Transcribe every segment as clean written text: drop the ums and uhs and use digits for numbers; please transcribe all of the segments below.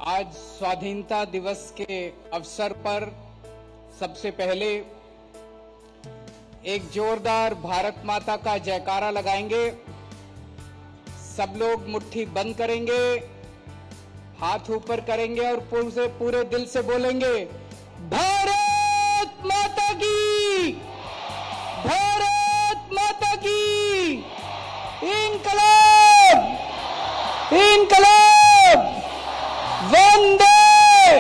आज स्वाधीनता दिवस के अवसर पर सबसे पहले एक जोरदार भारत माता का जयकारा लगाएंगे। सब लोग मुट्ठी बंद करेंगे, हाथ ऊपर करेंगे और पूरे दिल से बोलेंगे, भारत माता की, भारत माता की, इनकलाब, इनकलाब, वंदे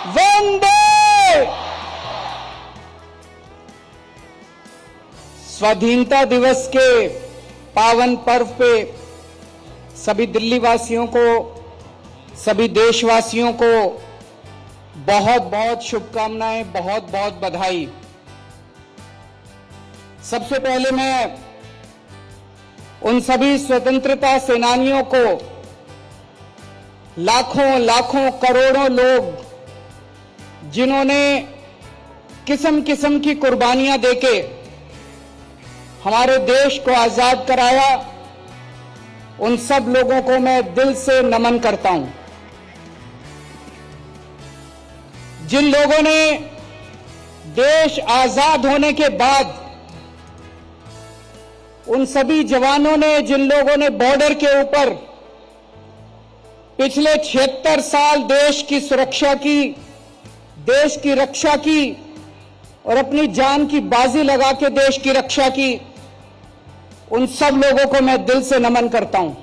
वंदे। स्वाधीनता दिवस के पावन पर्व पे सभी दिल्ली वासियों को, सभी देशवासियों को बहुत बहुत शुभकामनाएं, बहुत बहुत बधाई। सबसे पहले मैं उन सभी स्वतंत्रता सेनानियों को, लाखों लाखों करोड़ों लोग जिन्होंने किस्म किस्म की कुर्बानियां देके हमारे देश को आजाद कराया, उन सब लोगों को मैं दिल से नमन करता हूं। जिन लोगों ने देश आजाद होने के बाद, उन सभी जवानों ने, जिन लोगों ने बॉर्डर के ऊपर पिछले 76 साल देश की सुरक्षा की, देश की रक्षा की और अपनी जान की बाजी लगा के देश की रक्षा की, उन सब लोगों को मैं दिल से नमन करता हूं।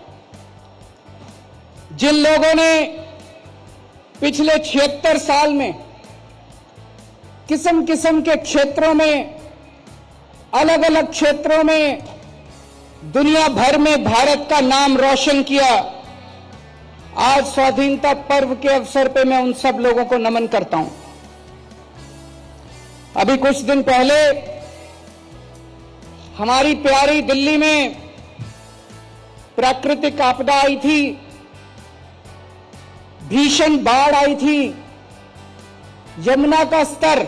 जिन लोगों ने पिछले 76 साल में किस्म किस्म के क्षेत्रों में, अलग अलग क्षेत्रों में दुनिया भर में भारत का नाम रोशन किया, आज स्वाधीनता पर्व के अवसर पे मैं उन सब लोगों को नमन करता हूं। अभी कुछ दिन पहले हमारी प्यारी दिल्ली में प्राकृतिक आपदा आई थी, भीषण बाढ़ आई थी। यमुना का स्तर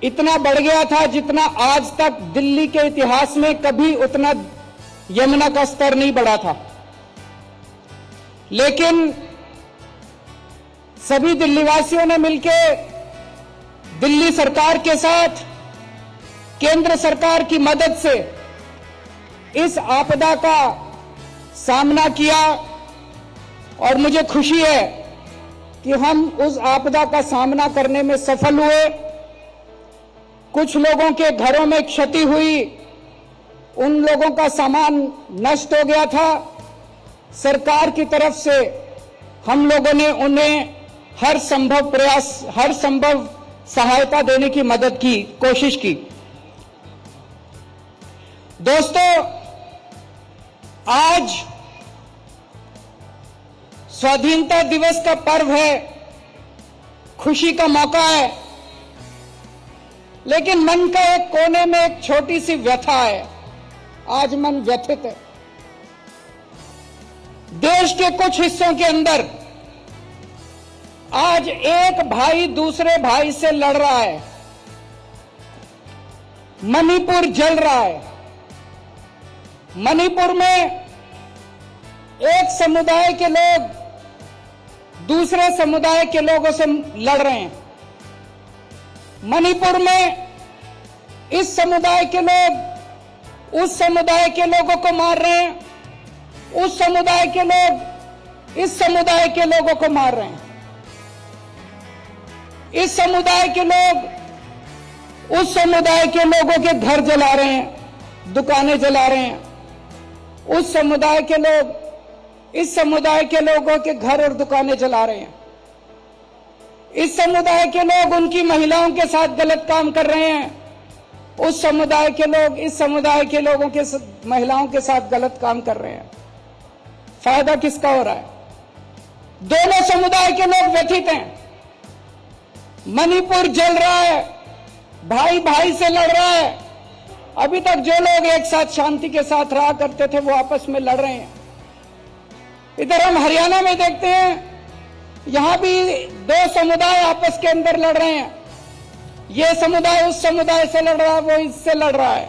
इतना बढ़ गया था जितना आज तक दिल्ली के इतिहास में कभी उतना यमुना का स्तर नहीं बढ़ा था। लेकिन सभी दिल्लीवासियों ने मिलकर दिल्ली सरकार के साथ, केंद्र सरकार की मदद से इस आपदा का सामना किया और मुझे खुशी है कि हम उस आपदा का सामना करने में सफल हुए। कुछ लोगों के घरों में क्षति हुई, उन लोगों का सामान नष्ट हो गया था। सरकार की तरफ से हम लोगों ने उन्हें हर संभव प्रयास, हर संभव सहायता देने की मदद की, कोशिश की। दोस्तों, आज स्वाधीनता दिवस का पर्व है, खुशी का मौका है, लेकिन मन का एक कोने में एक छोटी सी व्यथा है। आज मन व्यथित है। देश के कुछ हिस्सों के अंदर आज एक भाई दूसरे भाई से लड़ रहा है। मणिपुर जल रहा है। मणिपुर में एक समुदाय के लोग दूसरे समुदाय के लोगों से लड़ रहे हैं। मणिपुर में इस समुदाय के लोग उस समुदाय के लोगों को मार रहे हैं, उस समुदाय के लोग इस समुदाय के लोगों को मार रहे हैं। इस समुदाय के लोग उस समुदाय के लोगों के घर जला रहे हैं, दुकानें जला रहे हैं। उस समुदाय के लोग इस समुदाय के लोगों के घर और दुकानें जला रहे हैं। इस समुदाय के लोग उनकी महिलाओं के साथ गलत काम कर रहे हैं। उस समुदाय के लोग इस समुदाय के लोगों के महिलाओं के साथ गलत काम कर रहे हैं। फायदा किसका हो रहा है? दोनों समुदाय के लोग व्यथित हैं। मणिपुर जल रहा है, भाई भाई से लड़ रहा है। अभी तक जो लोग एक साथ शांति के साथ रहा करते थे वो आपस में लड़ रहे हैं। इधर हम हरियाणा में देखते हैं, यहां भी दो समुदाय आपस के अंदर लड़ रहे हैं। ये समुदाय उस समुदाय से लड़ रहा है, वो इससे लड़ रहा है।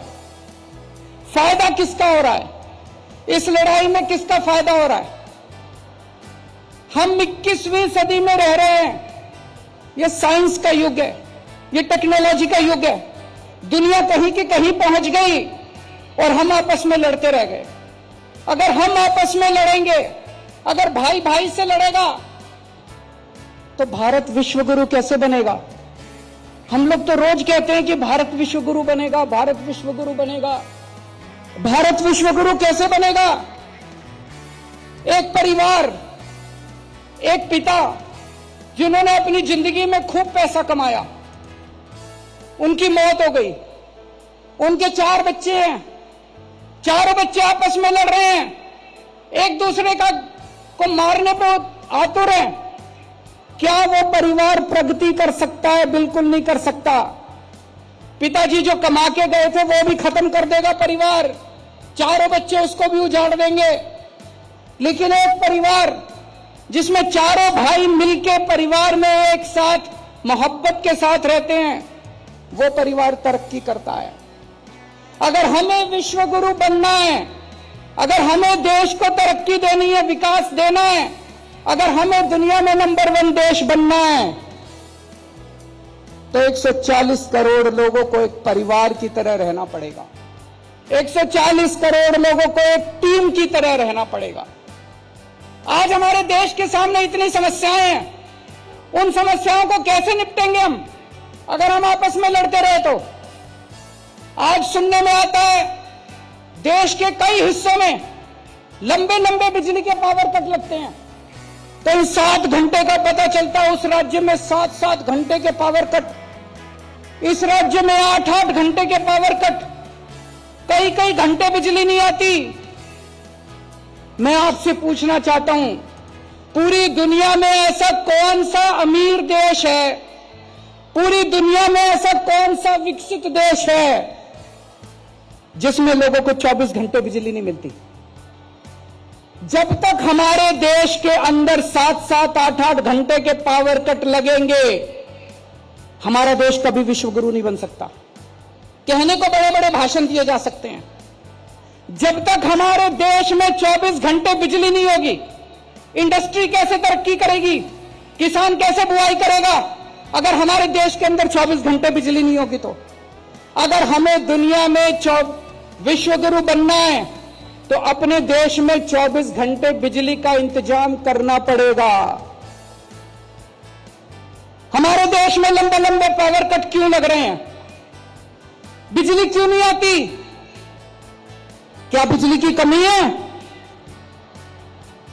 फायदा किसका हो रहा है? इस लड़ाई में किसका फायदा हो रहा है? हम 21वीं सदी में रह रहे हैं। ये साइंस का युग है, ये टेक्नोलॉजी का युग है। दुनिया कहीं की कहीं पहुंच गई और हम आपस में लड़ते रह गए। अगर हम आपस में लड़ेंगे, अगर भाई भाई से लड़ेगा, तो भारत विश्वगुरु कैसे बनेगा? हम लोग तो रोज कहते हैं कि भारत विश्वगुरु बनेगा, भारत विश्वगुरु बनेगा। भारत विश्वगुरु कैसे बनेगा? एक परिवार, एक पिता जिन्होंने अपनी जिंदगी में खूब पैसा कमाया, उनकी मौत हो गई। उनके 4 बच्चे हैं, चारों बच्चे आपस में लड़ रहे हैं, एक दूसरे को मारने पर आतुर हैं। क्या वो परिवार प्रगति कर सकता है? बिल्कुल नहीं कर सकता। पिताजी जो कमा के गए थे वो भी खत्म कर देगा परिवार, चारों बच्चे उसको भी उजाड़ देंगे। लेकिन एक परिवार जिसमें चारों भाई मिलके परिवार में एक साथ मोहब्बत के साथ रहते हैं, वो परिवार तरक्की करता है। अगर हमें विश्वगुरु बनना है, अगर हमें देश को तरक्की देनी है, विकास देना है, अगर हमें दुनिया में नंबर 1 देश बनना है, तो 140 करोड़ लोगों को एक परिवार की तरह रहना पड़ेगा। 140 करोड़ लोगों को एक टीम की तरह रहना पड़ेगा। आज हमारे देश के सामने इतनी समस्याएं हैं, उन समस्याओं को कैसे निपटेंगे हम अगर हम आपस में लड़ते रहे तो? आज सुनने में आता है देश के कई हिस्सों में लंबे लंबे बिजली के पावर कट लगते हैं। कहीं 7 घंटे का पता चलता है, उस राज्य में 7-7 घंटे के पावर कट, इस राज्य में 8-8 घंटे के पावर कट, कई कई घंटे बिजली नहीं आती। मैं आपसे पूछना चाहता हूं, पूरी दुनिया में ऐसा कौन सा अमीर देश है, पूरी दुनिया में ऐसा कौन सा विकसित देश है जिसमें लोगों को 24 घंटे बिजली नहीं मिलती? जब तक हमारे देश के अंदर 7-7, 8-8 घंटे के पावर कट लगेंगे, हमारा देश कभी विश्वगुरु नहीं बन सकता। कहने को बड़े बड़े भाषण दिए जा सकते हैं, जब तक हमारे देश में 24 घंटे बिजली नहीं होगी, इंडस्ट्री कैसे तरक्की करेगी, किसान कैसे बुआई करेगा अगर हमारे देश के अंदर 24 घंटे बिजली नहीं होगी? तो अगर हमें दुनिया में विश्वगुरु बनना है तो अपने देश में 24 घंटे बिजली का इंतजाम करना पड़ेगा। हमारे देश में लंबे लंबे पावर कट क्यों लग रहे हैं? बिजली क्यों नहीं आती? क्या बिजली की कमी है?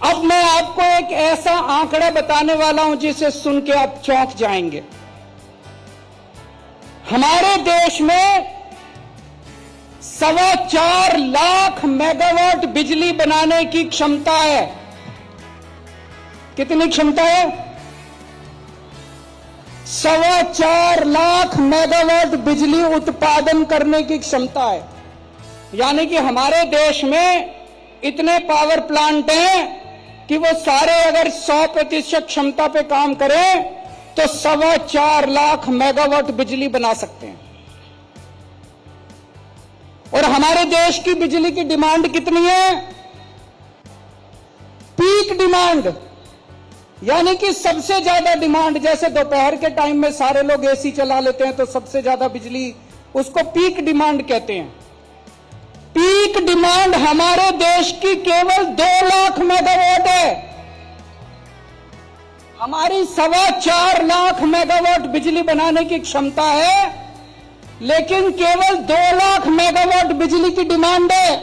अब मैं आपको एक ऐसा आंकड़ा बताने वाला हूं जिसे सुन के आप चौंक जाएंगे। हमारे देश में 4.25 लाख मेगावाट बिजली बनाने की क्षमता है। कितनी क्षमता है? 4.25 लाख मेगावाट बिजली उत्पादन करने की क्षमता है। यानी कि हमारे देश में इतने पावर प्लांट हैं कि वो सारे अगर 100% क्षमता पे काम करें तो 4.25 लाख मेगावाट बिजली बना सकते हैं। और हमारे देश की बिजली की डिमांड कितनी है? पीक डिमांड, यानी कि सबसे ज्यादा डिमांड। जैसे दोपहर के टाइम में सारे लोग एसी चला लेते हैं तो सबसे ज्यादा बिजली, उसको पीक डिमांड कहते हैं। पीक डिमांड हमारे देश की केवल 2 लाख मेगावाट है। हमारी 4.25 लाख मेगावाट बिजली बनाने की क्षमता है, लेकिन केवल 2 लाख मेगावाट बिजली की डिमांड है।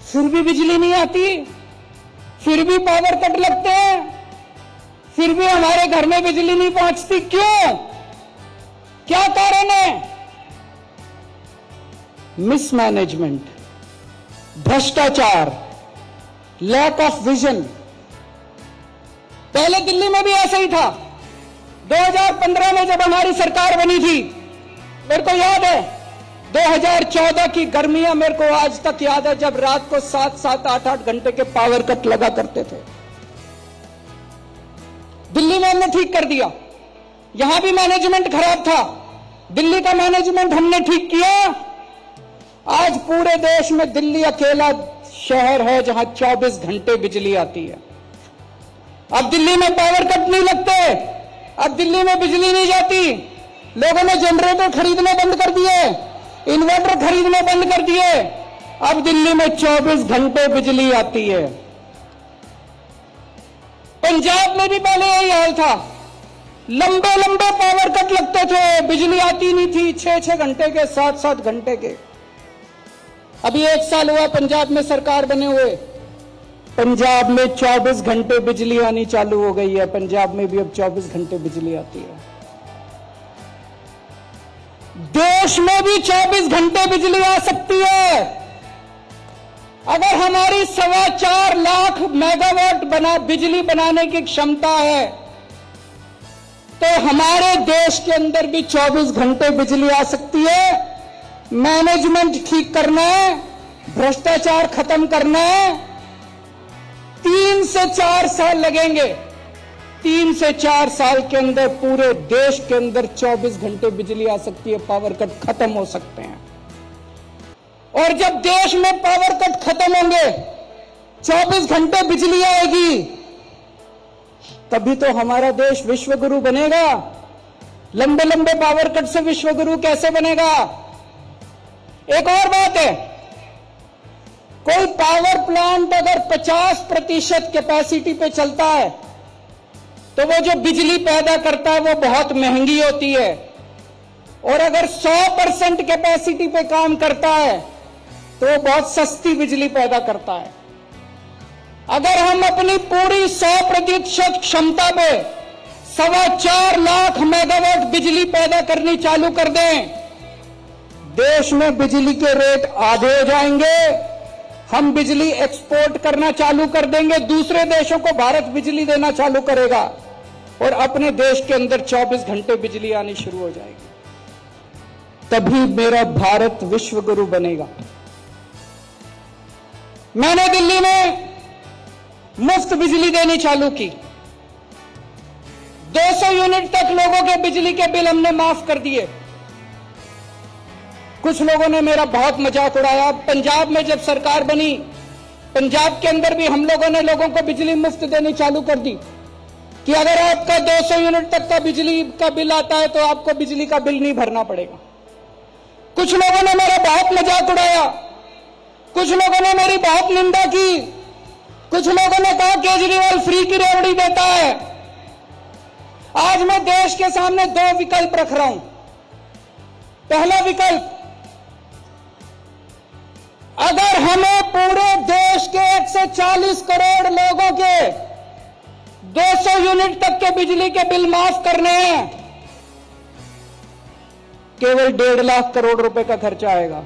फिर भी बिजली नहीं आती, फिर भी पावर कट लगते हैं, फिर भी हमारे घर में बिजली नहीं पहुंचती। क्यों? क्या कारण है? मिसमैनेजमेंट, भ्रष्टाचार, लैक ऑफ विजन। पहले दिल्ली में भी ऐसा ही था। 2015 में जब हमारी सरकार बनी थी, मेरे को याद है 2014 की गर्मियां मेरे को आज तक याद है, जब रात को 7-7, 8-8 घंटे के पावर कट लगा करते थे। दिल्ली में हमने ठीक कर दिया। यहां भी मैनेजमेंट खराब था, दिल्ली का मैनेजमेंट हमने ठीक किया। आज पूरे देश में दिल्ली अकेला शहर है जहां 24 घंटे बिजली आती है। अब दिल्ली में पावर कट नहीं लगते, अब दिल्ली में बिजली नहीं जाती। लोगों ने जनरेटर खरीदने बंद कर दिए, इन्वर्टर खरीदने बंद कर दिए। अब दिल्ली में 24 घंटे बिजली आती है। पंजाब में भी पहले यही हाल था, लंबे लंबे पावर कट लगते थे, बिजली आती नहीं थी, 6-6 घंटे के, 7-7 घंटे के। अभी 1 साल हुआ पंजाब में सरकार बने हुए, पंजाब में 24 घंटे बिजली आनी चालू हो गई है। पंजाब में भी अब 24 घंटे बिजली आती है। देश में भी 24 घंटे बिजली आ सकती है। अगर हमारी 4.25 लाख मेगावाट बिजली बनाने की क्षमता है, तो हमारे देश के अंदर भी 24 घंटे बिजली आ सकती है। मैनेजमेंट ठीक करना है, भ्रष्टाचार खत्म करना है। 3 से 4 साल लगेंगे। 3 से 4 साल के अंदर पूरे देश के अंदर 24 घंटे बिजली आ सकती है, पावर कट खत्म हो सकते हैं। और जब देश में पावर कट खत्म होंगे, 24 घंटे बिजली आएगी, तभी तो हमारा देश विश्वगुरु बनेगा। लंबे लंबे पावर कट से विश्वगुरु कैसे बनेगा? एक और बात है, कोई पावर प्लांट अगर 50% कैपेसिटी पे चलता है, तो वो जो बिजली पैदा करता है वो बहुत महंगी होती है। और अगर 100% कैपेसिटी पे काम करता है, तो वो बहुत सस्ती बिजली पैदा करता है। अगर हम अपनी पूरी 100% क्षमता पे 4.25 लाख मेगावाट बिजली पैदा करनी चालू कर दें, देश में बिजली के रेट आधे हो जाएंगे। हम बिजली एक्सपोर्ट करना चालू कर देंगे, दूसरे देशों को भारत बिजली देना चालू करेगा, और अपने देश के अंदर 24 घंटे बिजली आनी शुरू हो जाएगी। तभी मेरा भारत विश्वगुरु बनेगा। मैंने दिल्ली में मुफ्त बिजली देनी चालू की। 200 यूनिट तक लोगों के बिजली के बिल हमने माफ कर दिए। कुछ लोगों ने मेरा बहुत मजाक उड़ाया। पंजाब में जब सरकार बनी, पंजाब के अंदर भी हम लोगों ने लोगों को बिजली मुफ्त देनी चालू कर दी कि अगर आपका 200 यूनिट तक का बिजली का बिल आता है तो आपको बिजली का बिल नहीं भरना पड़ेगा। कुछ लोगों ने मेरा बहुत मजाक उड़ाया, कुछ लोगों ने मेरी बहुत निंदा की, कुछ लोगों ने कहा केजरीवाल फ्री की रेवड़ी देता है। आज मैं देश के सामने 2 विकल्प रख रहा हूं। पहला विकल्प, अगर हमें पूरे देश के 140 करोड़ लोगों के 200 यूनिट तक के बिजली के बिल माफ करने हैं, केवल 1.5 लाख करोड़ रुपए का खर्चा आएगा।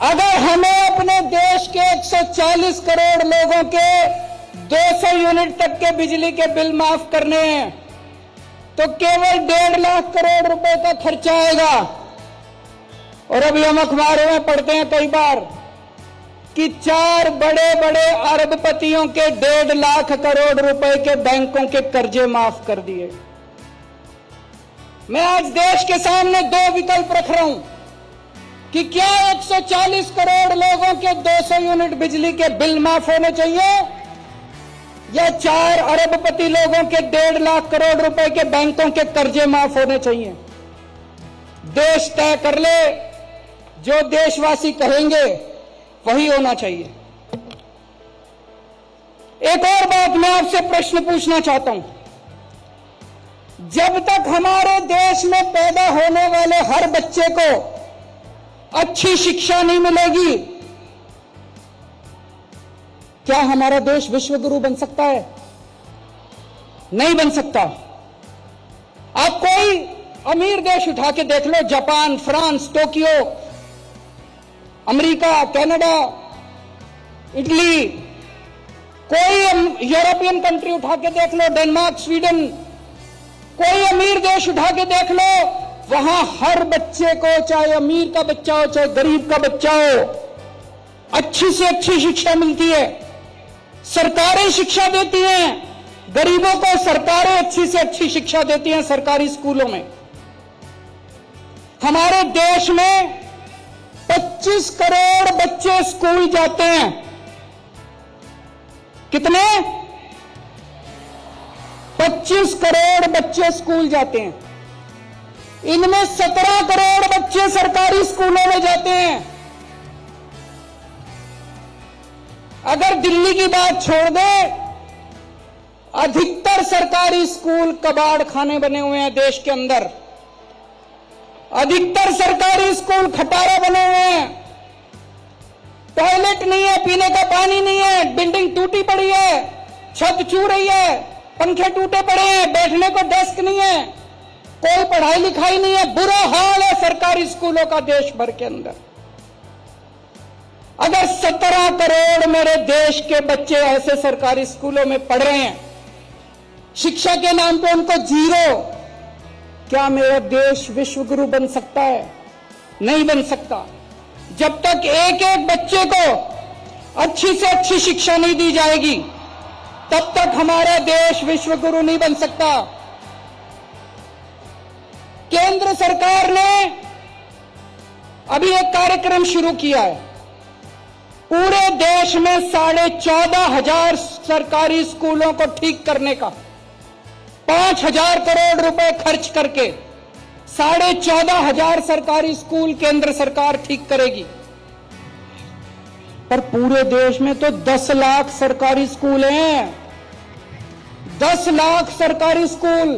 अगर हमें अपने देश के 140 करोड़ लोगों के 200 यूनिट तक के बिजली के बिल माफ करने हैं, तो केवल 1.5 लाख करोड़ रुपए का खर्चा आएगा। और अभी हम अखबारों में पढ़ते हैं कई बार कि 4 बड़े बड़े अरबपतियों के 1.5 लाख करोड़ रुपए के बैंकों के कर्जे माफ कर दिए। मैं आज देश के सामने 2 विकल्प रख रहा हूं कि क्या 140 करोड़ लोगों के 200 यूनिट बिजली के बिल माफ होने चाहिए, या 4 अरबपति लोगों के 1.5 लाख करोड़ रुपए के बैंकों के कर्जे माफ होने चाहिए। देश तय कर ले, जो देशवासी कहेंगे वही होना चाहिए। एक और बात मैं आपसे प्रश्न पूछना चाहता हूं, जब तक हमारे देश में पैदा होने वाले हर बच्चे को अच्छी शिक्षा नहीं मिलेगी, क्या हमारा देश विश्वगुरु बन सकता है? नहीं बन सकता। आप कोई अमीर देश उठा के देख लो, Japan, France, Tokyo, America, Canada, Italy, कोई यूरोपियन कंट्री उठा के देख लो, डेनमार्क, स्वीडन, कोई अमीर देश उठा के देख लो, वहां हर बच्चे को, चाहे अमीर का बच्चा हो चाहे गरीब का बच्चा हो, अच्छी से अच्छी शिक्षा मिलती है। सरकारें शिक्षा देती हैं, गरीबों को सरकारें अच्छी से अच्छी शिक्षा देती हैं सरकारी स्कूलों में। हमारे देश में 25 करोड़ बच्चे स्कूल जाते हैं। कितने? 25 करोड़ बच्चे स्कूल जाते हैं। इनमें 17 करोड़ बच्चे सरकारी स्कूलों में जाते हैं। अगर दिल्ली की बात छोड़ दे, अधिकतर सरकारी स्कूल कबाड़ खाने बने हुए हैं देश के अंदर। अधिकतर सरकारी स्कूल खटारा बने हुए हैं। टॉयलेट नहीं है, पीने का पानी नहीं है, बिल्डिंग टूटी पड़ी है, छत छू रही है, पंखे टूटे पड़े हैं, बैठने को डेस्क नहीं है, कोई पढ़ाई लिखाई नहीं है। बुरा हाल है सरकारी स्कूलों का देश भर के अंदर। अगर 17 करोड़ मेरे देश के बच्चे ऐसे सरकारी स्कूलों में पढ़ रहे हैं, शिक्षा के नाम पे उनको जीरो, क्या मेरा देश विश्व गुरु बन सकता है? नहीं बन सकता। जब तक एक एक बच्चे को अच्छी से अच्छी शिक्षा नहीं दी जाएगी, तब तक हमारा देश विश्व गुरु नहीं बन सकता। केंद्र सरकार ने अभी एक कार्यक्रम शुरू किया है। पूरे देश में 14,500 सरकारी स्कूलों को ठीक करने का 5,000 करोड़ रुपए खर्च करके 14,500 सरकारी स्कूल केंद्र सरकार ठीक करेगी। पर पूरे देश में तो 10 लाख सरकारी स्कूल हैं। 10 लाख सरकारी स्कूल।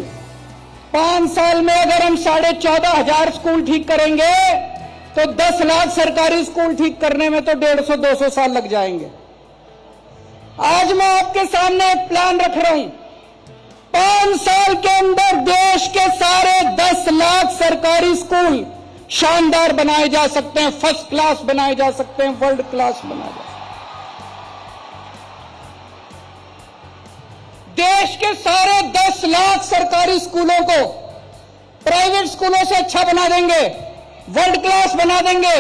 5 साल में अगर हम 14,500 स्कूल ठीक करेंगे तो 10 लाख सरकारी स्कूल ठीक करने में तो 150-200 साल लग जाएंगे। आज मैं आपके सामने एक प्लान रख रहा हूं। 5 साल के अंदर देश के सारे 10 लाख सरकारी स्कूल शानदार बनाए जा सकते हैं, फर्स्ट क्लास बनाए जा सकते हैं, वर्ल्ड क्लास बनाए जा सकते हैं। देश के सारे 10 लाख सरकारी स्कूलों को प्राइवेट स्कूलों से अच्छा बना देंगे, वर्ल्ड क्लास बना देंगे।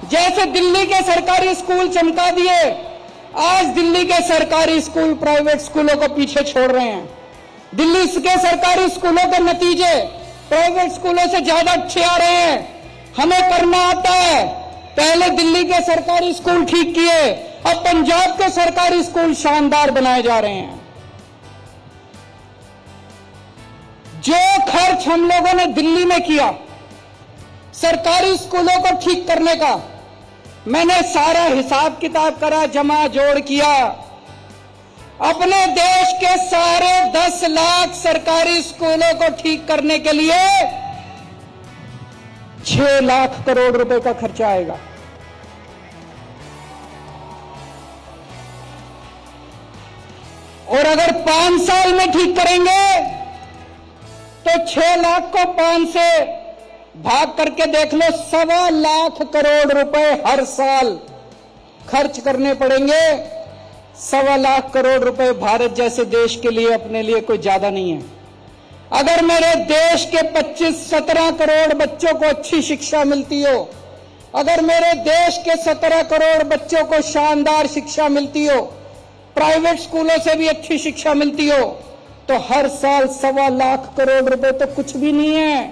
जैसे दिल्ली के सरकारी स्कूल चमका दिए, आज दिल्ली के सरकारी स्कूल प्राइवेट स्कूलों को पीछे छोड़ रहे हैं। दिल्ली के सरकारी स्कूलों के नतीजे प्राइवेट स्कूलों से ज्यादा अच्छे आ रहे हैं। हमें करना आता है। पहले दिल्ली के सरकारी स्कूल ठीक किए, अब पंजाब के सरकारी स्कूल शानदार बनाए जा रहे हैं। जो खर्च हम लोगों ने दिल्ली में किया सरकारी स्कूलों को ठीक करने का, मैंने सारा हिसाब किताब करा, जमा जोड़ किया। अपने देश के सारे 10 लाख सरकारी स्कूलों को ठीक करने के लिए 6 लाख करोड़ रुपए का खर्चा आएगा। और अगर 5 साल में ठीक करेंगे तो 6 लाख को 5 से भाग करके देख लो, 1.25 लाख करोड़ रुपए हर साल खर्च करने पड़ेंगे। 1.25 लाख करोड़ रुपए भारत जैसे देश के लिए, अपने लिए कोई ज्यादा नहीं है। अगर मेरे देश के 25-17 करोड़ बच्चों को अच्छी शिक्षा मिलती हो, अगर मेरे देश के 17 करोड़ बच्चों को शानदार शिक्षा मिलती हो, प्राइवेट स्कूलों से भी अच्छी शिक्षा मिलती हो, तो हर साल 1.25 लाख करोड़ रुपए तो कुछ भी नहीं है।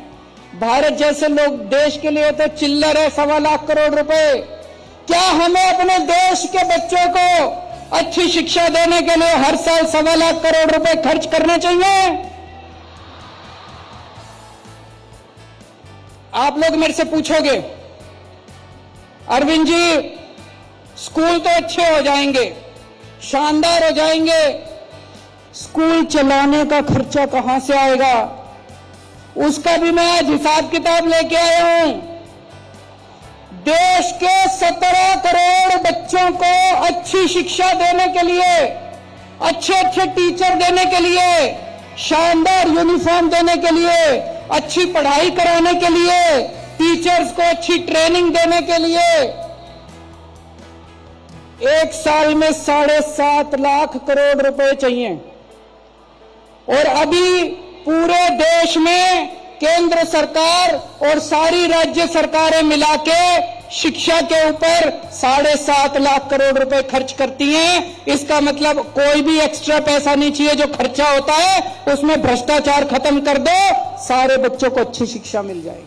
भारत जैसे लोग देश के लिए तो चिल्लर है 1.25 लाख करोड़ रुपए। क्या हमें अपने देश के बच्चों को अच्छी शिक्षा देने के लिए हर साल 1.25 लाख करोड़ रुपए खर्च करने चाहिए? आप लोग मेरे से पूछोगे, अरविंद जी स्कूल तो अच्छे हो जाएंगे, शानदार हो जाएंगे, स्कूल चलाने का खर्चा कहां से आएगा? उसका भी मैं आज हिसाब किताब लेके आया हूं। देश के 17 करोड़ बच्चों को अच्छी शिक्षा देने के लिए, अच्छे अच्छे टीचर देने के लिए, शानदार यूनिफॉर्म देने के लिए, अच्छी पढ़ाई कराने के लिए, टीचर्स को अच्छी ट्रेनिंग देने के लिए एक साल में 7.5 लाख करोड़ रुपए चाहिए। और अभी पूरे देश में केंद्र सरकार और सारी राज्य सरकारें मिला के शिक्षा के ऊपर 7.5 लाख करोड़ रुपए खर्च करती हैं। इसका मतलब कोई भी एक्स्ट्रा पैसा नहीं चाहिए। जो खर्चा होता है उसमें भ्रष्टाचार खत्म कर दो, सारे बच्चों को अच्छी शिक्षा मिल जाएगी।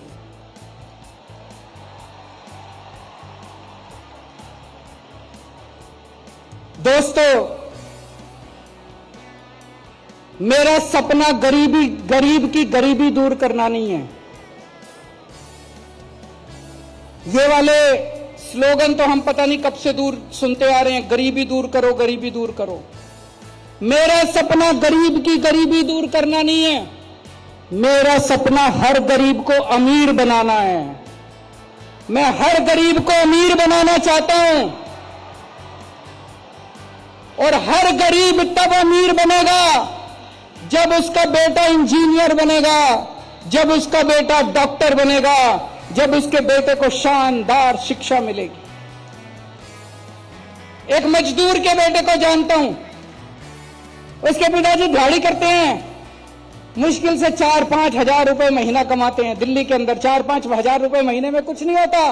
दोस्तों, मेरा सपना गरीब की गरीबी दूर करना नहीं है। ये वाले स्लोगन तो हम पता नहीं कब से दूर सुनते आ रहे हैं, गरीबी दूर करो, गरीबी दूर करो। मेरा सपना गरीब की गरीबी दूर करना नहीं है। मेरा सपना हर गरीब को अमीर बनाना है। मैं हर गरीब को अमीर बनाना चाहता हूं, और हर गरीब तब अमीर बनेगा जब उसका बेटा इंजीनियर बनेगा, जब उसका बेटा डॉक्टर बनेगा, जब उसके बेटे को शानदार शिक्षा मिलेगी। एक मजदूर के बेटे को जानता हूं, उसके पिताजी दिहाड़ी करते हैं, मुश्किल से 4-5 हजार रुपए महीना कमाते हैं। दिल्ली के अंदर 4-5 हजार रुपए महीने में कुछ नहीं होता।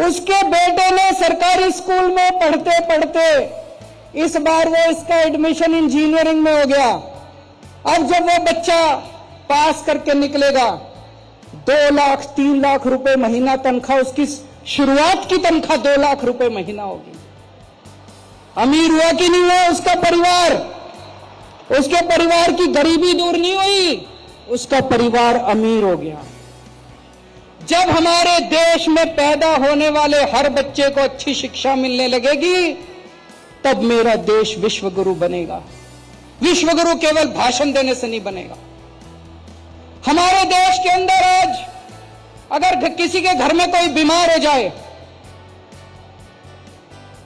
उसके बेटे ने सरकारी स्कूल में पढ़ते पढ़ते इस बार वो इसका एडमिशन इंजीनियरिंग में हो गया। अब जब वो बच्चा पास करके निकलेगा, 2 लाख 3 लाख रुपए महीना तनख्वाह, उसकी शुरुआत की तनख्वाह 2 लाख रुपए महीना होगी। अमीर हुआ कि नहीं हुआ उसका परिवार? उसके परिवार की गरीबी दूर नहीं हुई, उसका परिवार अमीर हो गया। जब हमारे देश में पैदा होने वाले हर बच्चे को अच्छी शिक्षा मिलने लगेगी, तब मेरा देश विश्वगुरु बनेगा। विश्वगुरु केवल भाषण देने से नहीं बनेगा। हमारे देश के अंदर आज अगर किसी के घर में कोई बीमार हो जाए,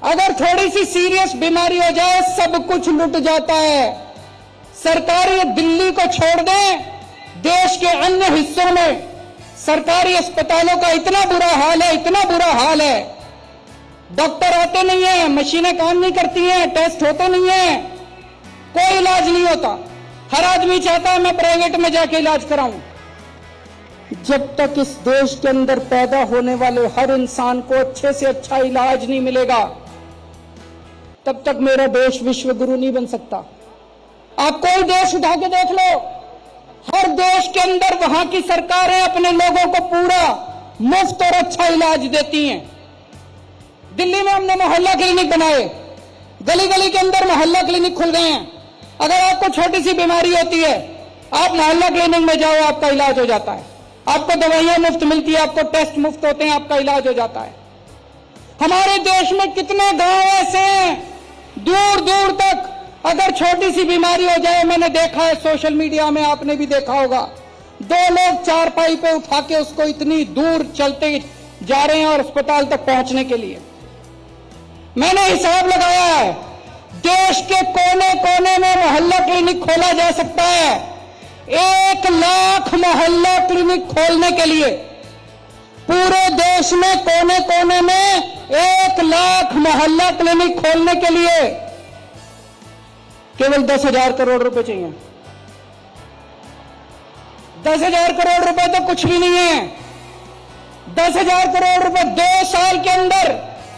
अगर थोड़ी सी सीरियस बीमारी हो जाए, सब कुछ लुट जाता है। सरकारी दिल्ली को छोड़ दें, देश के अन्य हिस्सों में सरकारी अस्पतालों का इतना बुरा हाल है, इतना बुरा हाल है। डॉक्टर आते नहीं है, मशीनें काम नहीं करती हैं, टेस्ट होते नहीं है, कोई इलाज नहीं होता। हर आदमी चाहता है मैं प्राइवेट में जाके इलाज कराऊं। जब तक इस देश के अंदर पैदा होने वाले हर इंसान को अच्छे से अच्छा इलाज नहीं मिलेगा, तब तक मेरा देश विश्वगुरु नहीं बन सकता। आप कोई देश उठा के देख लो, हर देश के अंदर वहां की सरकारें अपने लोगों को पूरा मुफ्त और अच्छा इलाज देती हैं। दिल्ली में हमने मोहल्ला क्लिनिक बनाए, गली गली के अंदर मोहल्ला क्लिनिक खुल गए हैं। अगर आपको छोटी सी बीमारी होती है, आप मोहल्ला क्लिनिक में जाओ, आपका इलाज हो जाता है। आपको दवाइयां मुफ्त मिलती है, आपको टेस्ट मुफ्त होते हैं, आपका इलाज हो जाता है। हमारे देश में कितने गांव ऐसे हैं, दूर दूर तक अगर छोटी सी बीमारी हो जाए, मैंने देखा है सोशल मीडिया में, आपने भी देखा होगा, 2 लोग चारपाई पे उठा के उसको इतनी दूर चलते जा रहे हैं और अस्पताल तक पहुंचने के लिए। मैंने हिसाब लगाया है, देश के कोने कोने में मोहल्ला क्लिनिक खोला जा सकता है। 1 लाख मोहल्ला क्लिनिक खोलने के लिए पूरे देश में कोने कोने में 1 लाख मोहल्ला क्लिनिक खोलने के लिए केवल 10,000 करोड़ रुपए चाहिए। 10,000 करोड़ रुपए तो कुछ भी नहीं है। 10,000 करोड़ रुपए 2 साल के अंदर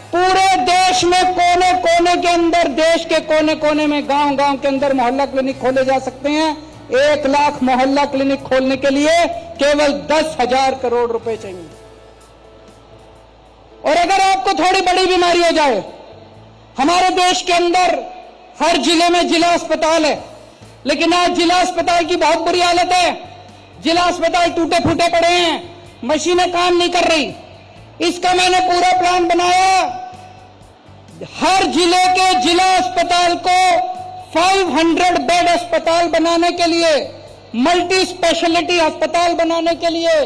पूरे देश में कोने कोने के अंदर, देश के कोने कोने में, गांव गांव के अंदर मोहल्ला क्लिनिक खोले जा सकते हैं। 1 लाख मोहल्ला क्लिनिक खोलने के लिए केवल 10,000 करोड़ रुपए चाहिए। और अगर आपको थोड़ी बड़ी बीमारी हो जाए, हमारे देश के अंदर हर जिले में जिला अस्पताल है, लेकिन आज जिला अस्पताल की बहुत बुरी हालत है। जिला अस्पताल टूटे फूटे पड़े हैं, मशीनें काम नहीं कर रही। इसका मैंने पूरा प्लान बनाया। हर जिले के जिला अस्पताल को 500 बेड अस्पताल बनाने के लिए, मल्टी स्पेशलिटी अस्पताल बनाने के लिए,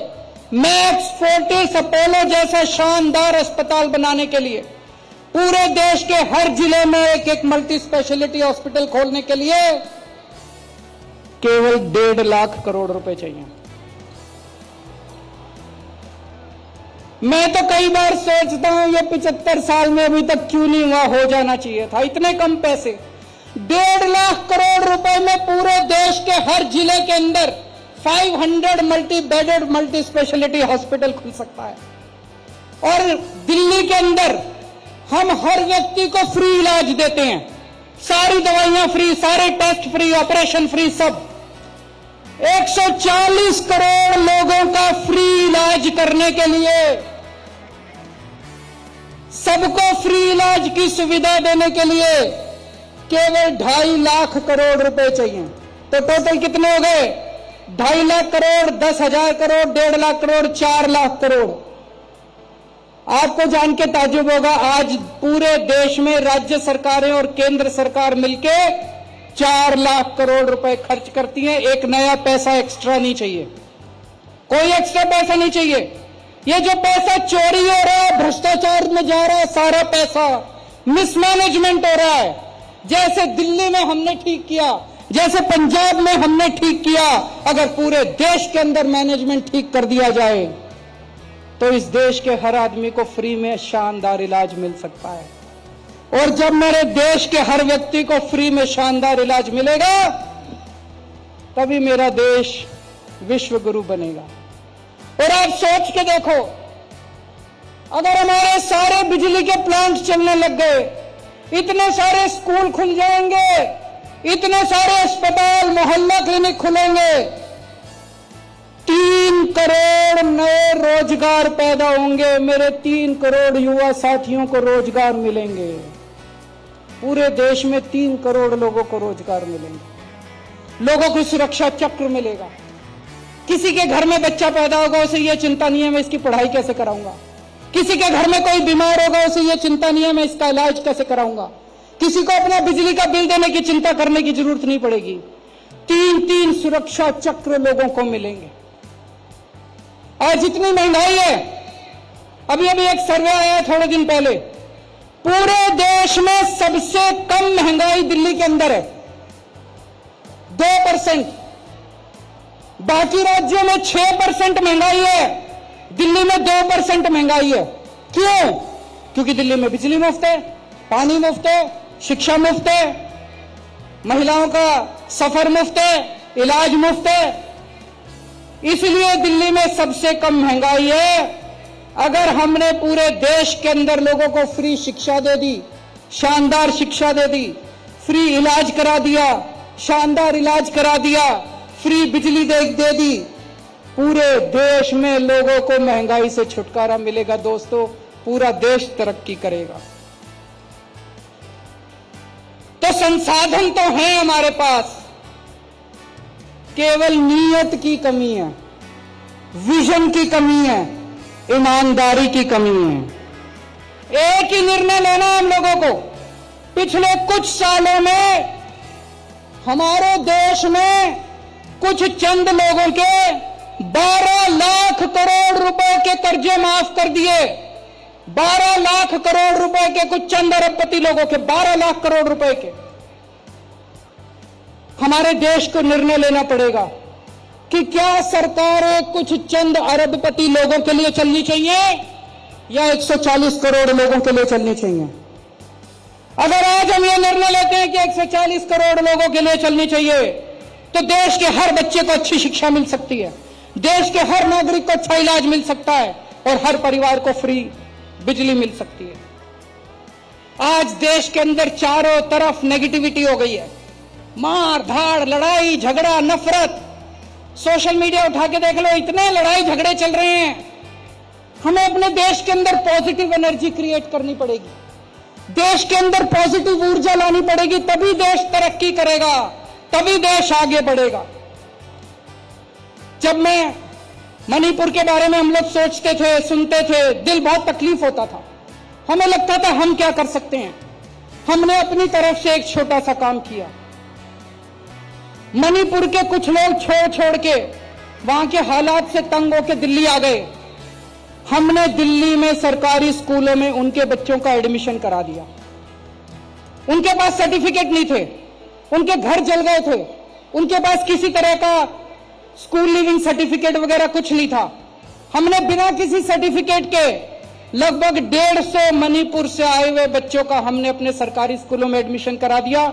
मैक्स फोर्टिस अपोलो जैसा शानदार अस्पताल बनाने के लिए, पूरे देश के हर जिले में एक एक मल्टी स्पेशलिटी हॉस्पिटल खोलने के लिए केवल 1.5 लाख करोड़ रुपए चाहिए। मैं तो कई बार सोचता हूं, ये 75 साल में अभी तक क्यों नहीं हुआ, हो जाना चाहिए था। इतने कम पैसे, 1.5 लाख करोड़ रुपए में पूरे देश के हर जिले के अंदर 500 multi bedded multi speciality hospital खुल सकता है। और दिल्ली के अंदर हम हर व्यक्ति को फ्री इलाज देते हैं, सारी दवाइयां फ्री, सारे टेस्ट फ्री, ऑपरेशन फ्री, सब। 140 करोड़ लोगों का फ्री इलाज करने के लिए सबको फ्री इलाज की सुविधा देने के लिए केवल 2.5 लाख करोड़ रुपए चाहिए। तो टोटल कितने हो गए? 2.5 लाख करोड़, 10,000 करोड़, 1.5 लाख करोड़, 4 लाख करोड़। आपको जान के ताज्जुब होगा, आज पूरे देश में राज्य सरकारें और केंद्र सरकार मिलके 4 लाख करोड़ रुपए खर्च करती हैं। एक नया पैसा एक्स्ट्रा नहीं चाहिए, कोई एक्स्ट्रा पैसा नहीं चाहिए। ये जो पैसा चोरी हो रहा है, भ्रष्टाचार में जा रहा है, सारा पैसा मिसमैनेजमेंट हो रहा है। जैसे दिल्ली में हमने ठीक किया, जैसे पंजाब में हमने ठीक किया, अगर पूरे देश के अंदर मैनेजमेंट ठीक कर दिया जाए तो इस देश के हर आदमी को फ्री में शानदार इलाज मिल सकता है। और जब मेरे देश के हर व्यक्ति को फ्री में शानदार इलाज मिलेगा, तभी मेरा देश विश्व गुरु बनेगा। और आप सोच के देखो, अगर हमारे सारे बिजली के प्लांट चलने लग गए, इतने सारे स्कूल खुल जाएंगे, इतने सारे अस्पताल, मोहल्ला क्लिनिक खुलेंगे, 3 करोड़ नए रोजगार पैदा होंगे। मेरे 3 करोड़ युवा साथियों को रोजगार मिलेंगे। पूरे देश में 3 करोड़ लोगों को रोजगार मिलेंगे। लोगों को सुरक्षा चक्र मिलेगा। किसी के घर में बच्चा पैदा होगा, उसे यह चिंता नहीं है मैं इसकी पढ़ाई कैसे कराऊंगा। किसी के घर में कोई बीमार होगा, उसे यह चिंता नहीं है मैं इसका इलाज कैसे कराऊंगा। किसी को अपना बिजली का बिल देने की चिंता करने की जरूरत नहीं पड़ेगी। 3 सुरक्षा चक्र लोगों को मिलेंगे। आज जितनी महंगाई है, अभी एक सर्वे आया थोड़े दिन पहले, पूरे देश में सबसे कम महंगाई दिल्ली के अंदर है, 2%। बाकी राज्यों में 6% महंगाई है, दिल्ली में 2% महंगाई है। क्यों? क्योंकि दिल्ली में बिजली मुफ्त है, पानी मुफ्त है, शिक्षा मुफ्त है, महिलाओं का सफर मुफ्त है, इलाज मुफ्त है। इसलिए दिल्ली में सबसे कम महंगाई है। अगर हमने पूरे देश के अंदर लोगों को फ्री शिक्षा दे दी, शानदार शिक्षा दे दी, फ्री इलाज करा दिया, शानदार इलाज करा दिया, फ्री बिजली दे दी, पूरे देश में लोगों को महंगाई से छुटकारा मिलेगा। दोस्तों, पूरा देश तरक्की करेगा। तो संसाधन तो हैं हमारे पास, केवल नीयत की कमी है, विजन की कमी है, ईमानदारी की कमी है। एक ही निर्णय लेना हम लोगों को। पिछले कुछ सालों में हमारे देश में कुछ चंद लोगों के 12 लाख करोड़ रुपए के कर्जे माफ कर दिए। 12 लाख करोड़ रुपए के, कुछ चंद अरबपति लोगों के 12 लाख करोड़ रुपए के। हमारे देश को निर्णय लेना पड़ेगा कि क्या सरकारें कुछ चंद अरबपति लोगों के लिए चलनी चाहिए या 140 करोड़ लोगों के लिए चलनी चाहिए। अगर आज हम ये निर्णय लेते हैं कि 140 करोड़ लोगों के लिए चलनी चाहिए, तो देश के हर बच्चे को अच्छी शिक्षा मिल सकती है, देश के हर नागरिक को अच्छा इलाज मिल सकता है और हर परिवार को फ्री बिजली मिल सकती है। आज देश के अंदर चारों तरफ नेगेटिविटी हो गई है, मार धाड़, लड़ाई झगड़ा, नफरत। सोशल मीडिया उठा के देख लो, इतने लड़ाई झगड़े चल रहे हैं। हमें अपने देश के अंदर पॉजिटिव एनर्जी क्रिएट करनी पड़ेगी, देश के अंदर पॉजिटिव ऊर्जा लानी पड़ेगी, तभी देश तरक्की करेगा, तभी देश आगे बढ़ेगा। जब मैं मणिपुर के बारे में हम लोग सोचते थे, सुनते थे, दिल बहुत तकलीफ होता था। हमें लगता था हम क्या कर सकते हैं। हमने अपनी तरफ से एक छोटा सा काम किया। मणिपुर के कुछ लोग छोड़ के वहां के हालात से तंग होकर दिल्ली आ गए। हमने दिल्ली में सरकारी स्कूलों में उनके बच्चों का एडमिशन करा दिया। उनके पास सर्टिफिकेट नहीं थे, उनके घर जल गए थे, उनके पास किसी तरह का स्कूल लिविंग सर्टिफिकेट वगैरह कुछ नहीं था। हमने बिना किसी सर्टिफिकेट के लगभग 150 मणिपुर से आए हुए बच्चों का हमने अपने सरकारी स्कूलों में एडमिशन करा दिया।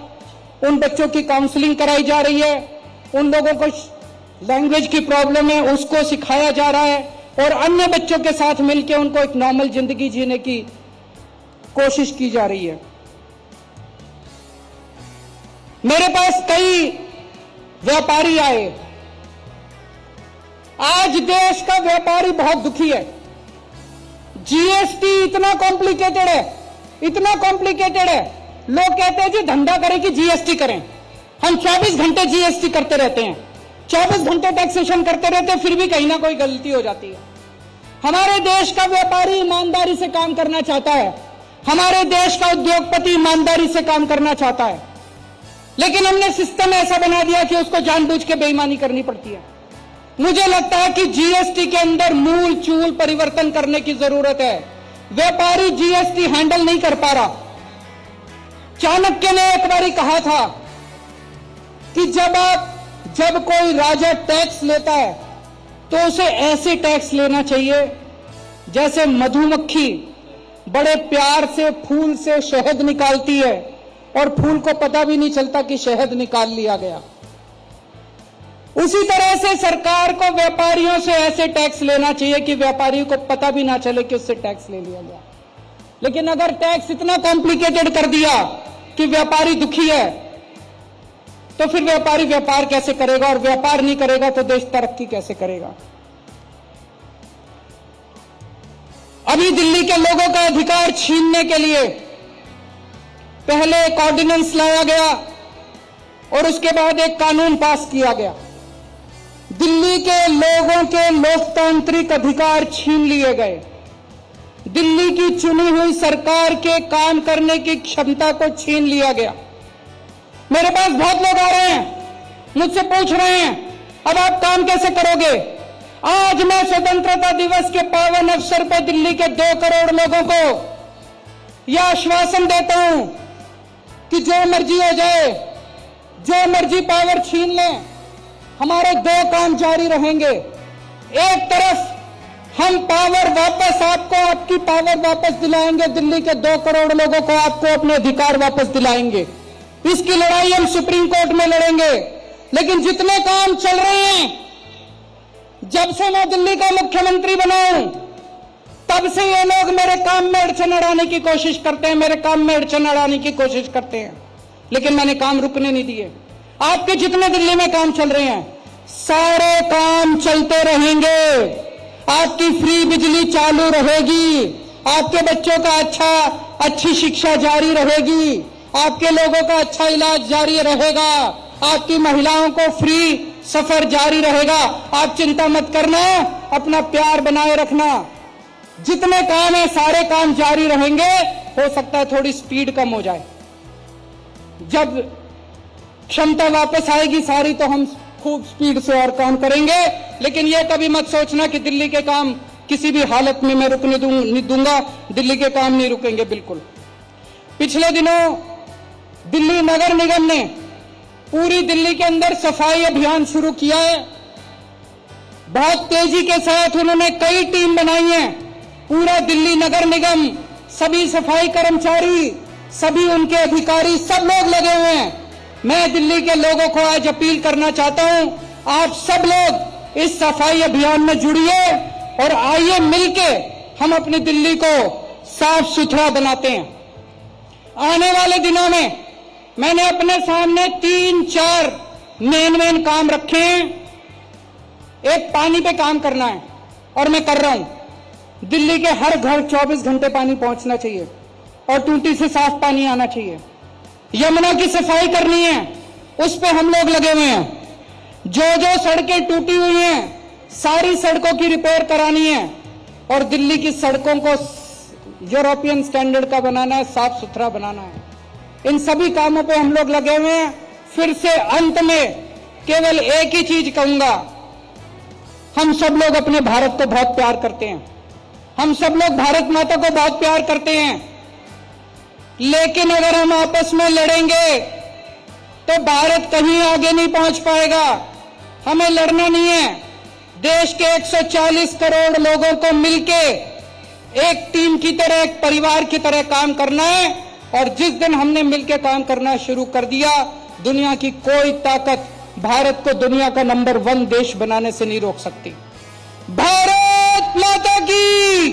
उन बच्चों की काउंसलिंग कराई जा रही है, उन लोगों को लैंग्वेज की प्रॉब्लम है उसको सिखाया जा रहा है, और अन्य बच्चों के साथ मिलकर उनको एक नॉर्मल जिंदगी जीने की कोशिश की जा रही है। मेरे पास कई व्यापारी आए। आज देश का व्यापारी बहुत दुखी है। जीएसटी इतना कॉम्प्लिकेटेड है, इतना कॉम्प्लिकेटेड है। लोग कहते हैं जी धंधा करें कि जीएसटी करें। हम 24 घंटे जीएसटी करते रहते हैं, 24 घंटे टैक्सेशन करते रहते हैं, फिर भी कहीं ना कोई गलती हो जाती है। हमारे देश का व्यापारी ईमानदारी से काम करना चाहता है, हमारे देश का उद्योगपति ईमानदारी से काम करना चाहता है, लेकिन हमने सिस्टम ऐसा बना दिया कि उसको जानबूझ के बेईमानी करनी पड़ती है। मुझे लगता है कि जीएसटी के अंदर मूल चूल परिवर्तन करने की जरूरत है। व्यापारी जीएसटी हैंडल नहीं कर पा रहा। चाणक्य ने एक बार कहा था कि जब कोई राजा टैक्स लेता है तो उसे ऐसे टैक्स लेना चाहिए जैसे मधुमक्खी बड़े प्यार से फूल से शहद निकालती है और फूल को पता भी नहीं चलता कि शहद निकाल लिया गया। उसी तरह से सरकार को व्यापारियों से ऐसे टैक्स लेना चाहिए कि व्यापारी को पता भी ना चले कि उससे टैक्स ले लिया गया। लेकिन अगर टैक्स इतना कॉम्प्लिकेटेड कर दिया कि व्यापारी दुखी है, तो फिर व्यापारी व्यापार कैसे करेगा, और व्यापार नहीं करेगा तो देश तरक्की कैसे करेगा। अभी दिल्ली के लोगों का अधिकार छीनने के लिए पहले एक ऑर्डिनेंस लाया गया और उसके बाद एक कानून पास किया गया। दिल्ली के लोगों के लोकतांत्रिक अधिकार छीन लिए गए। दिल्ली की चुनी हुई सरकार के काम करने की क्षमता को छीन लिया गया। मेरे पास बहुत लोग आ रहे हैं, मुझसे पूछ रहे हैं अब आप काम कैसे करोगे। आज मैं स्वतंत्रता दिवस के पावन अवसर पर दिल्ली के 2 करोड़ लोगों को यह आश्वासन देता हूं कि जो मर्जी हो जाए, जो मर्जी पावर छीन लें, हमारे 2 काम जारी रहेंगे। एक तरफ हम पावर वापस आपकी पावर वापस दिलाएंगे, दिल्ली के 2 करोड़ लोगों को आपको अपने अधिकार वापस दिलाएंगे। इसकी लड़ाई हम सुप्रीम कोर्ट में लड़ेंगे। लेकिन जितने काम चल रहे हैं, जब से मैं दिल्ली का मुख्यमंत्री बना हूं, तब से ये लोग मेरे काम में अड़चन अड़ाने की कोशिश करते हैं, मेरे काम में अड़चन अड़ाने की कोशिश करते हैं, लेकिन मैंने काम रुकने नहीं दिए। आपके जितने दिल्ली में काम चल रहे हैं, सारे काम चलते रहेंगे। आपकी फ्री बिजली चालू रहेगी, आपके बच्चों का अच्छी शिक्षा जारी रहेगी, आपके लोगों का अच्छा इलाज जारी रहेगा, आपकी महिलाओं को फ्री सफर जारी रहेगा। आप चिंता मत करना, अपना प्यार बनाए रखना। जितने काम है सारे काम जारी रहेंगे। हो सकता है थोड़ी स्पीड कम हो जाए, जब क्षमता वापस आएगी सारी तो हम खूब स्पीड से और काम करेंगे। लेकिन यह कभी मत सोचना कि दिल्ली के काम किसी भी हालत में मैं रुकने नहीं दूंगा। दिल्ली के काम नहीं रुकेंगे बिल्कुल। पिछले दिनों दिल्ली नगर निगम ने पूरी दिल्ली के अंदर सफाई अभियान शुरू किया है। बहुत तेजी के साथ उन्होंने कई टीम बनाई है। पूरा दिल्ली नगर निगम, सभी सफाई कर्मचारी, सभी उनके अधिकारी, सब लोग लगे हुए हैं। मैं दिल्ली के लोगों को आज अपील करना चाहता हूं, आप सब लोग इस सफाई अभियान में जुड़िए और आइए मिलके हम अपनी दिल्ली को साफ सुथरा बनाते हैं। आने वाले दिनों में मैंने अपने सामने 3-4 मेन काम रखे हैं। एक, पानी पे काम करना है और मैं कर रहा हूं। दिल्ली के हर घर 24 घंटे पानी पहुंचना चाहिए और टूटी से साफ पानी आना चाहिए। यमुना की सफाई करनी है, उस पे हम लोग लगे हुए हैं। जो सड़कें टूटी हुई हैं, सारी सड़कों की रिपेयर करानी है और दिल्ली की सड़कों को यूरोपियन स्टैंडर्ड का बनाना है, साफ सुथरा बनाना है। इन सभी कामों पे हम लोग लगे हुए हैं। फिर से अंत में केवल एक ही चीज कहूंगा, हम सब लोग अपने भारत को बहुत प्यार करते हैं, हम सब लोग भारत माता को बहुत प्यार करते हैं। लेकिन अगर हम आपस में लड़ेंगे तो भारत कहीं आगे नहीं पहुंच पाएगा। हमें लड़ना नहीं है, देश के 140 करोड़ लोगों को मिलके एक टीम की तरह, एक परिवार की तरह काम करना है। और जिस दिन हमने मिलकर काम करना शुरू कर दिया, दुनिया की कोई ताकत भारत को दुनिया का नंबर 1 देश बनाने से नहीं रोक सकती। भारत माता की